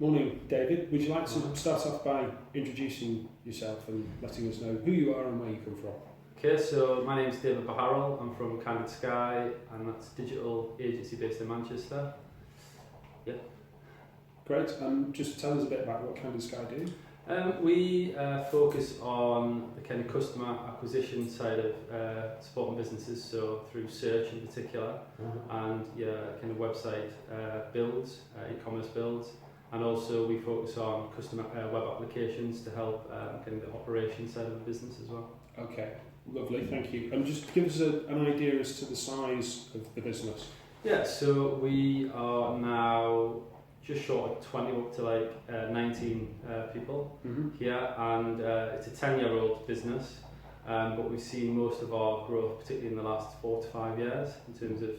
Morning, David. Would you like to start off by introducing yourself and letting us know who you are and where you come from? Okay, so my name is David Beharall. I'm from CandidSky, and that's a digital agency based in Manchester. Yeah. Great. Just tell us a bit about what CandidSky do. We focus on the kind of customer acquisition side of supporting businesses, so through search in particular, and kind of website builds, e-commerce builds, and also we focus on customer web applications to help kind of the operations side of the business as well. Okay, lovely, thank you. And just give us an idea as to the size of the business. Yeah, so we are now just short of 20 up to 19 people here, and it's a 10-year-old business, but we've seen most of our growth, particularly in the last 4 to 5 years, in terms of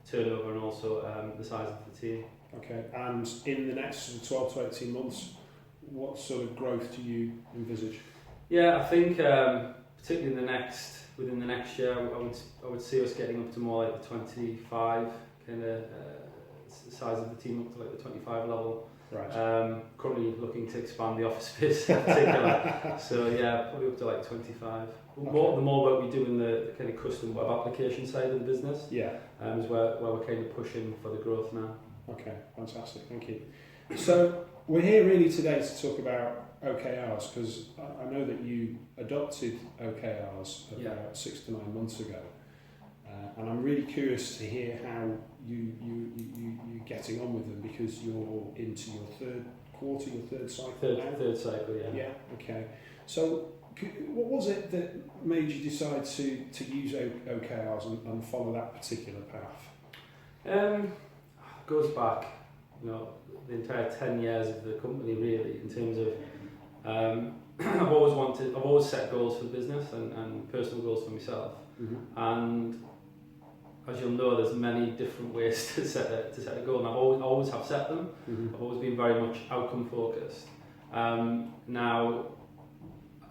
turnover and also the size of the team. Okay, and in the next 12 to 18 months, what sort of growth do you envisage? Yeah, I think particularly within the next year, I would see us getting up to more like the 25 kind of size of the team, up to like the 25 level. Right. Currently looking to expand the office space in particular. So yeah, probably up to like 25. Okay. The more work we do in the kind of custom web application side of the business, is where we're kind of pushing for the growth now. Okay, fantastic, thank you. So we're here really today to talk about OKRs, because I know that you adopted OKRs about 6 to 9 months ago, and I'm really curious to hear how you're getting on with them, because you're into your third quarter, your third cycle now? Third cycle, yeah. Yeah, okay. So what was it that made you decide to use OKRs and follow that particular path? Goes back, the entire 10 years of the company, really, in terms of I've always set goals for the business and personal goals for myself, and as you'll know, there's many different ways to set a goal, and I always have set them. I've always been very much outcome focused. Now,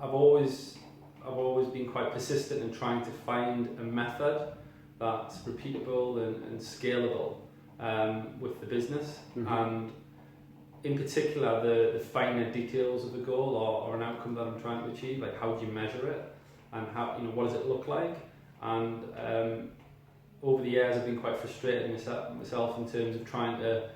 I've always been quite persistent in trying to find a method that's repeatable and scalable with the business, and in particular the finer details of the goal or an outcome that I'm trying to achieve, like how do you measure it, and how what does it look like. And over the years I've been quite frustrated myself in terms of trying to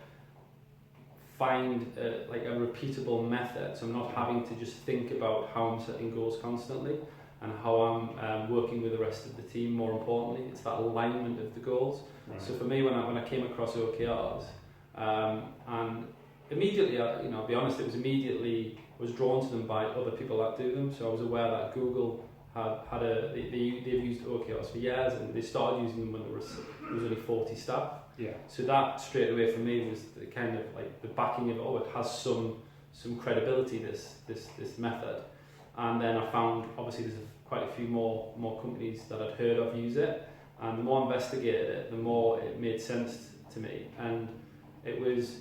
find a repeatable method, so I'm not having to just think about how I'm setting goals constantly and how I'm working with the rest of the team. More importantly, it's that alignment of the goals. Right. So for me, when I came across OKRs, and immediately, I'll be honest, I was drawn to them by other people that do them. So I was aware that Google they've used OKRs for years, and they started using them when there was only 40 staff. Yeah. So that straight away for me was the kind of like the backing of it has some credibility, this method. And then I found obviously there's quite a few more companies that I'd heard of use it, and the more I investigated it, the more it made sense to me. And it was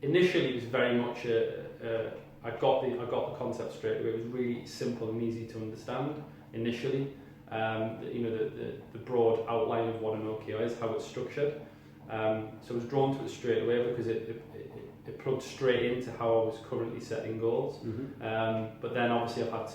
initially very much I got the concept straight away. It was really simple and easy to understand initially. The broad outline of what an OKR is, how it's structured. So I was drawn to it straight away because it plugged straight into how I was currently setting goals. But then obviously I've had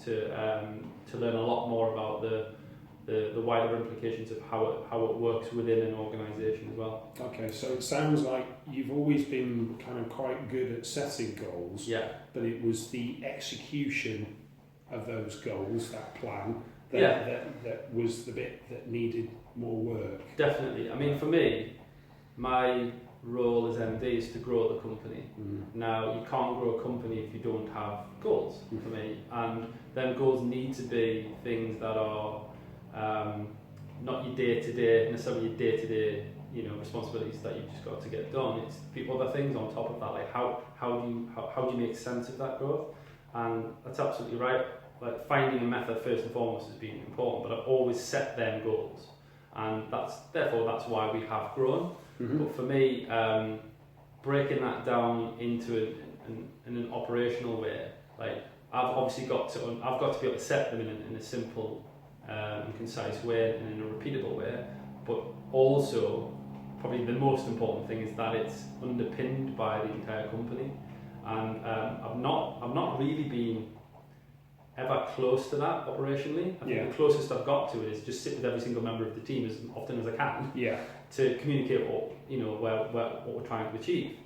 to learn a lot more about the wider implications of how it works within an organisation as well. Okay, so it sounds like you've always been kind of quite good at setting goals, but it was the execution of those goals, that plan, that was the bit that needed more work. Definitely. I mean, for me, my role as MD is to grow the company. Now, you can't grow a company if you don't have goals, for me, and then goals need to be things that are not your day-to-day, necessarily your day-to-day, responsibilities that you've just got to get done. It's other things on top of that, like how do you make sense of that growth? And that's absolutely right. Like finding a method first and foremost has been important, but I've always set them goals, and that's why we have grown. But for me, breaking that down into an operational way, like I've got to be able to set them in a simple and concise way and in a repeatable way, but also probably the most important thing is that it's underpinned by the entire company, and I've not really been ever close to that operationally. I think the closest I've got to it is just sit with every single member of the team as often as I can to communicate what we're trying to achieve.